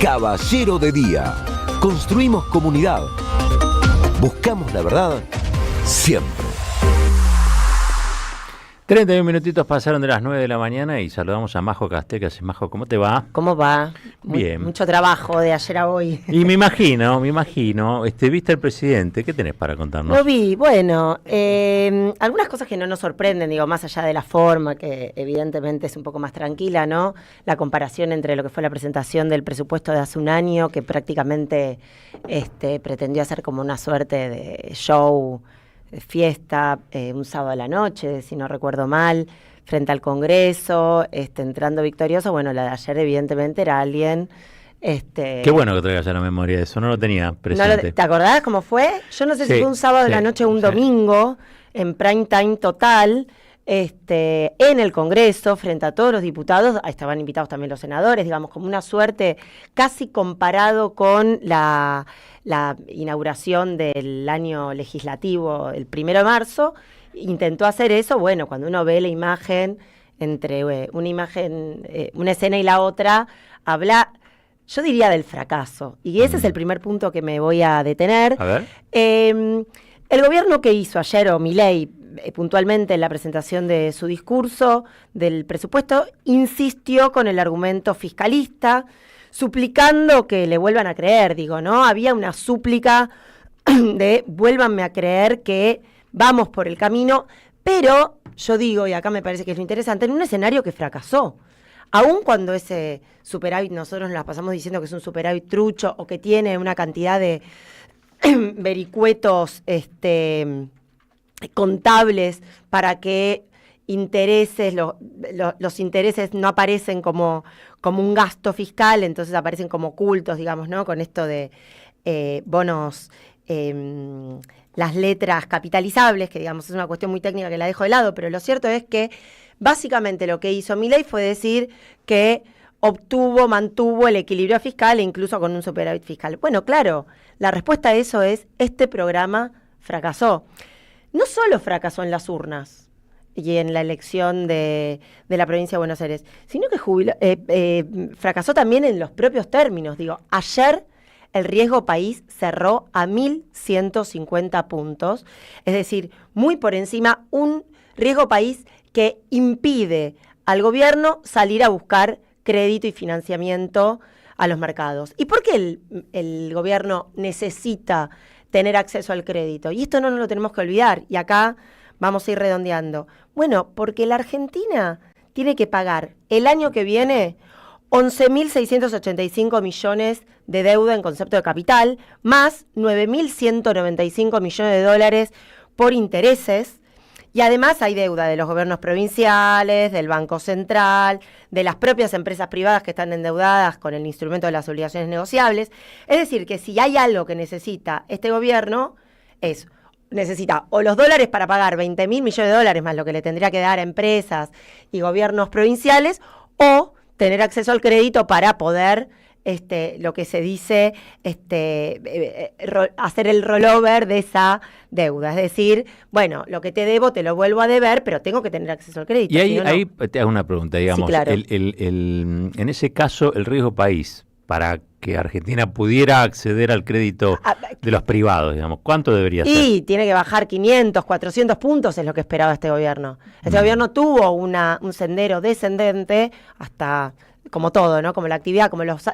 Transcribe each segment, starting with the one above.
Caballero de Día. Construimos comunidad. Buscamos la verdad siempre. 31 minutitos pasaron de las 9 de la mañana y saludamos a Majo Castecas. Majo, ¿cómo te va? ¿Cómo va? Bien. Mucho trabajo de ayer a hoy. Y me imagino, ¿viste al presidente? ¿Qué tenés para contarnos? Lo vi, bueno, algunas cosas que no nos sorprenden, digo, más allá de la forma, que evidentemente es un poco más tranquila, ¿no? La comparación entre lo que fue la presentación del presupuesto de hace un año, que prácticamente pretendió hacer como una suerte de show, de fiesta, un sábado a la noche, si no recuerdo mal, frente al Congreso, entrando victorioso. Bueno, la de ayer evidentemente era alguien... Qué bueno que traigas a la memoria eso, no lo tenía presente. ¿Te acordás cómo fue? Yo no sé si fue un sábado de la noche o un domingo, en prime time total, en el Congreso, frente a todos los diputados, ahí estaban invitados también los senadores, digamos, como una suerte casi comparado con la inauguración del año legislativo el 1 de marzo, intentó hacer eso. Bueno, cuando uno ve la imagen, entre una escena y la otra, habla... Yo diría del fracaso, y ese es el primer punto que me voy a detener. A ver. El gobierno que hizo ayer, o Milei, puntualmente en la presentación de su discurso del presupuesto, insistió con el argumento fiscalista, suplicando que le vuelvan a creer, digo, ¿no? Había una súplica de vuélvanme a creer que vamos por el camino, pero yo digo, y acá me parece que es lo interesante, en un escenario que fracasó. Aun cuando ese superávit nosotros nos la pasamos diciendo que es un superávit trucho o que tiene una cantidad de vericuetos contables para que intereses, los intereses no aparecen como un gasto fiscal, entonces aparecen como ocultos, digamos, ¿no? Con esto de bonos, las letras capitalizables, que digamos es una cuestión muy técnica que la dejo de lado, pero lo cierto es que básicamente lo que hizo Milei fue decir que mantuvo el equilibrio fiscal e incluso con un superávit fiscal. Bueno, claro, la respuesta a eso es, este programa fracasó. No solo fracasó en las urnas y en la elección de la provincia de Buenos Aires, sino que fracasó también en los propios términos. Digo, ayer el riesgo país cerró a 1.150 puntos, es decir, muy por encima, un riesgo país que impide al gobierno salir a buscar crédito y financiamiento a los mercados. ¿Y por qué el gobierno necesita tener acceso al crédito? Y esto no nos lo tenemos que olvidar, y acá vamos a ir redondeando. Bueno, porque la Argentina tiene que pagar el año que viene 11.685 millones de deuda en concepto de capital, más 9.195 millones de dólares por intereses. Y además hay deuda de los gobiernos provinciales, del Banco Central, de las propias empresas privadas que están endeudadas con el instrumento de las obligaciones negociables. Es decir, que si hay algo que necesita este gobierno, necesita o los dólares para pagar 20.000 millones de dólares más lo que le tendría que dar a empresas y gobiernos provinciales, o tener acceso al crédito para poder... lo que se dice, hacer el rollover de esa deuda. Es decir, bueno, lo que te debo te lo vuelvo a deber, pero tengo que tener acceso al crédito. Y ahí te hago una pregunta, digamos. Sí, claro. En ese caso, el riesgo país, para que Argentina pudiera acceder al crédito de los privados, digamos, ¿cuánto debería ser? Y tiene que bajar 500, 400 puntos, es lo que esperaba este gobierno. Este gobierno tuvo un sendero descendente hasta... como todo, ¿no? Como la actividad,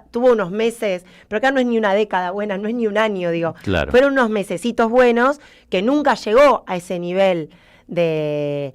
tuvo unos meses, pero acá no es ni una década buena, no es ni un año, digo. Claro. Fueron unos mesecitos buenos que nunca llegó a ese nivel del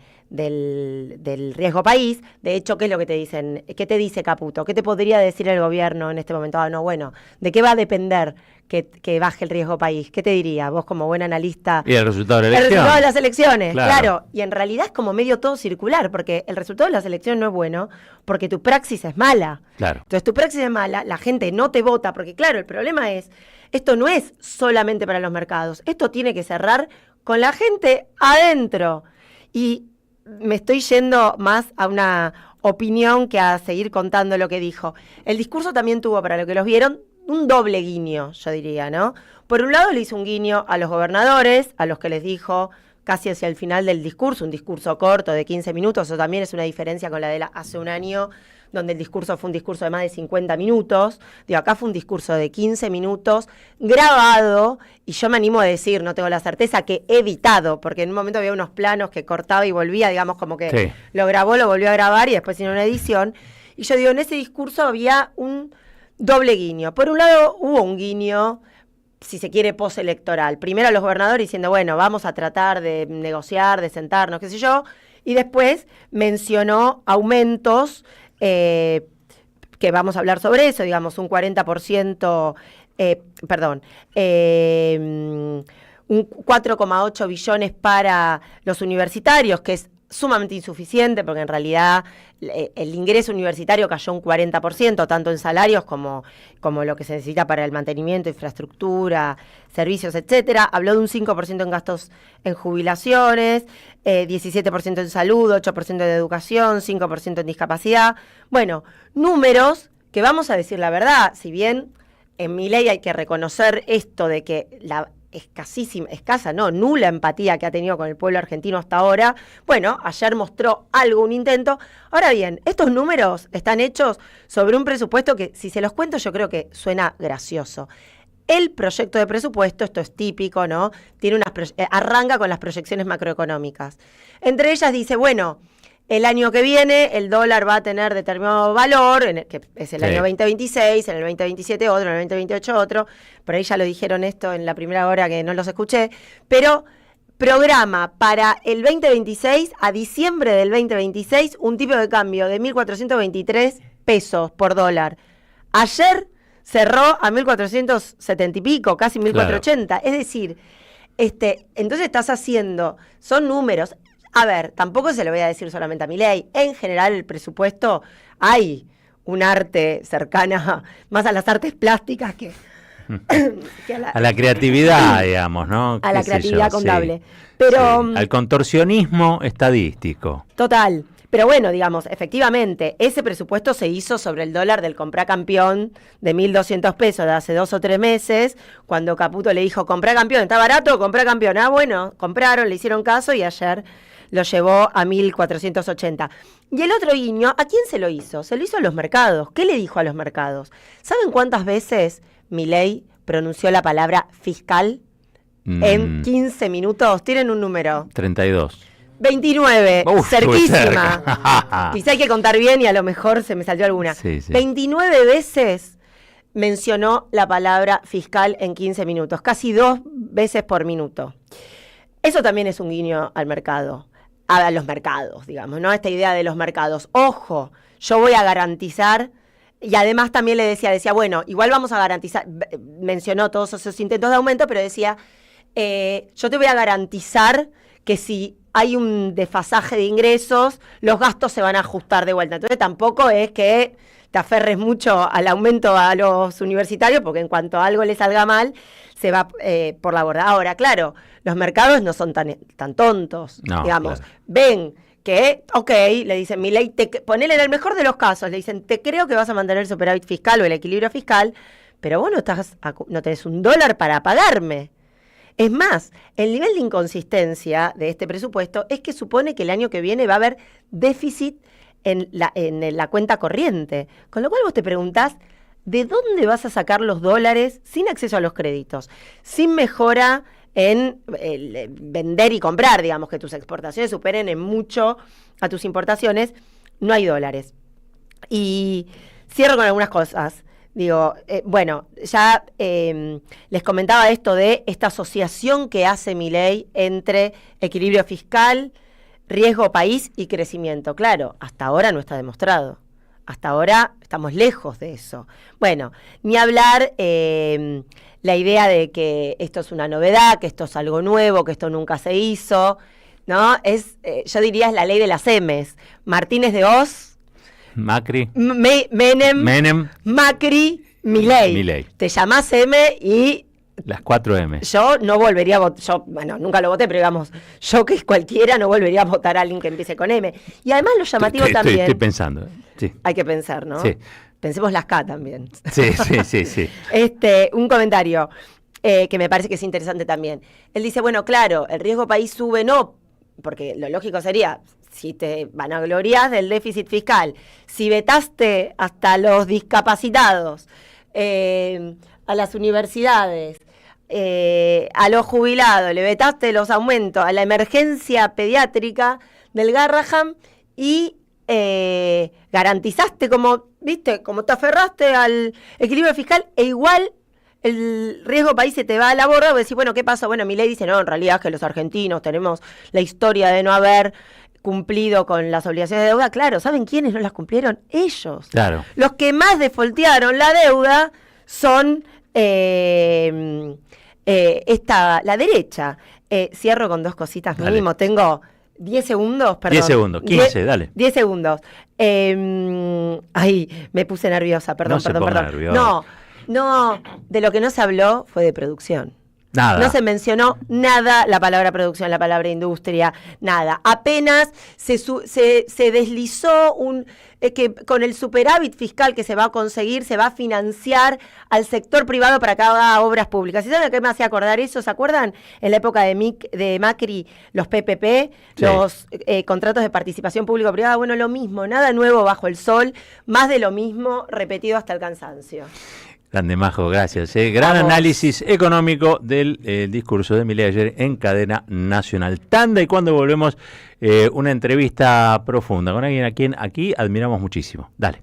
riesgo país. De hecho, ¿qué es lo que te dicen? ¿Qué te dice Caputo? ¿Qué te podría decir el gobierno en este momento? No, bueno, ¿de qué va a depender que baje el riesgo país? ¿Qué te diría vos como buen analista? Y el resultado de la elección. El resultado de las elecciones, Claro. claro. Y en realidad es como medio todo circular, porque el resultado de las elecciones no es bueno, porque tu praxis es mala. Claro. Entonces tu praxis es mala, la gente no te vota, porque claro, el problema es, esto no es solamente para los mercados, esto tiene que cerrar con la gente adentro. Y me estoy yendo más a una opinión que a seguir contando lo que dijo. El discurso también tuvo, para lo que los vieron, un doble guiño, yo diría, ¿no? Por un lado le hizo un guiño a los gobernadores, a los que les dijo casi hacia el final del discurso, un discurso corto de 15 minutos, eso también es una diferencia con la de hace un año, donde el discurso fue un discurso de más de 50 minutos. Digo, acá fue un discurso de 15 minutos, grabado, y yo me animo a decir, no tengo la certeza, que editado, porque en un momento había unos planos que cortaba y volvía, digamos, como que Sí. lo grabó, lo volvió a grabar y después hizo una edición. Y yo digo, en ese discurso había un doble guiño. Por un lado, hubo un guiño, si se quiere, postelectoral. Primero a los gobernadores diciendo, bueno, vamos a tratar de negociar, de sentarnos, qué sé yo. Y después mencionó aumentos, que vamos a hablar sobre eso, digamos, un 40%, un 4,8 billones para los universitarios, que es sumamente insuficiente, porque en realidad el ingreso universitario cayó un 40%, tanto en salarios como lo que se necesita para el mantenimiento, infraestructura, servicios, etcétera. Habló de un 5% en gastos en jubilaciones, 17% en salud, 8% en educación, 5% en discapacidad. Bueno, números que, vamos a decir la verdad, si bien en Milei hay que reconocer esto de que la nula empatía que ha tenido con el pueblo argentino hasta ahora. Bueno, ayer mostró un intento. Ahora bien, estos números están hechos sobre un presupuesto que, si se los cuento, yo creo que suena gracioso. El proyecto de presupuesto, esto es típico, ¿no? Arranca con las proyecciones macroeconómicas. Entre ellas dice, bueno, el año que viene el dólar va a tener determinado valor, que es el año 2026, en el 2027 otro, en el 2028 otro. Por ahí ya lo dijeron esto en la primera hora que no los escuché. Pero programa para el 2026, a diciembre del 2026, un tipo de cambio de 1.423 pesos por dólar. Ayer cerró a 1.470 y pico, casi 1.480. Claro. Es decir, entonces estás haciendo, son números. A ver, tampoco se lo voy a decir solamente a Milei. En general, el presupuesto, hay un arte cercana más a las artes plásticas que a la creatividad, digamos, ¿no? A la creatividad contable. Sí, pero sí. Al contorsionismo estadístico. Total. Pero bueno, digamos, efectivamente, ese presupuesto se hizo sobre el dólar del comprá campeón de 1.200 pesos de hace 2 o 3 meses, cuando Caputo le dijo, comprá campeón, ¿está barato? Comprá campeón. Ah, bueno, compraron, le hicieron caso y ayer lo llevó a 1.480. Y el otro guiño, ¿a quién se lo hizo? Se lo hizo a los mercados. ¿Qué le dijo a los mercados? ¿Saben cuántas veces Milei pronunció la palabra fiscal en 15 minutos? Tienen un número. 32. 29, cerquísima. Quizá hay que contar bien y a lo mejor se me salió alguna. Sí, sí. 29 veces mencionó la palabra fiscal en 15 minutos, casi 2 veces por minuto. Eso también es un guiño al mercado, a los mercados, digamos, ¿no? Esta idea de los mercados. Ojo, yo voy a garantizar, y además también le decía, bueno, igual vamos a garantizar, mencionó todos esos intentos de aumento, pero decía, yo te voy a garantizar que si hay un desfasaje de ingresos, los gastos se van a ajustar de vuelta. Entonces tampoco es que te aferres mucho al aumento a los universitarios, porque en cuanto algo le salga mal, se va por la borda. Ahora, claro, los mercados no son tan tontos, no, digamos. Claro. Ven que, ok, le dicen, Milei, ponele en el mejor de los casos, le dicen, te creo que vas a mantener el superávit fiscal o el equilibrio fiscal, pero vos no tenés un dólar para pagarme. Es más, el nivel de inconsistencia de este presupuesto es que supone que el año que viene va a haber déficit en la cuenta corriente. Con lo cual vos te preguntás, ¿de dónde vas a sacar los dólares sin acceso a los créditos? Sin mejora en vender y comprar, digamos, que tus exportaciones superen en mucho a tus importaciones, no hay dólares. Y cierro con algunas cosas. Digo, bueno, ya les comentaba esto de esta asociación que hace Milei entre equilibrio fiscal, riesgo país y crecimiento. Claro, hasta ahora no está demostrado. Hasta ahora estamos lejos de eso. Bueno, ni hablar la idea de que esto es una novedad, que esto es algo nuevo, que esto nunca se hizo, ¿no? Yo diría es la ley de las M's. Martínez de Oz, Macri, Menem, Macri, Milei. Te llamás M y... Las 4 M. Yo no volvería a votar, bueno, nunca lo voté, pero digamos, yo que es cualquiera no volvería a votar a alguien que empiece con M. Y además lo llamativo también... Estoy pensando, sí. Hay que pensar, ¿no? Sí. Pensemos las K también. Sí. Un comentario. que me parece que es interesante también. Él dice, bueno, claro, el riesgo país sube no, porque lo lógico sería, si te vanaglorias del déficit fiscal, si vetaste hasta los discapacitados, a las universidades, a los jubilados, le vetaste los aumentos, a la emergencia pediátrica del Garrahan y garantizaste como, viste, como te aferraste al equilibrio fiscal e igual el riesgo país se te va a la borda, vos decís, bueno, ¿qué pasó? Bueno, Milei dice, no, en realidad es que los argentinos tenemos la historia de no haber cumplido con las obligaciones de deuda. Claro, ¿saben quiénes no las cumplieron? Ellos. Claro. Los que más defoltearon la deuda son la derecha. Cierro con 2 cositas Dale. mínimo. Tengo 10 segundos, perdón. 10 segundos, 15, dale. 10 segundos. Ay, me puse nerviosa, perdón, No se ponga nerviosa. No, de lo que no se habló fue de producción. Nada. No se mencionó nada la palabra producción, la palabra industria, nada. Apenas se deslizó que con el superávit fiscal que se va a conseguir, se va a financiar al sector privado para que haga obras públicas. ¿Y saben a qué me hace acordar eso? ¿Se acuerdan? En la época de Macri, los PPP, Sí. los contratos de participación público-privada, bueno, lo mismo, nada nuevo bajo el sol, más de lo mismo, repetido hasta el cansancio. Grande Majo, gracias. Gran Vamos. análisis económico del discurso de Milei ayer en cadena nacional. Tanda, y cuando volvemos, una entrevista profunda con alguien a quien aquí admiramos muchísimo. Dale.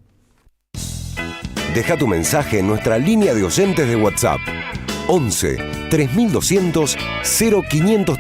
Deja tu mensaje en nuestra línea de oyentes de WhatsApp 11 3200 0530.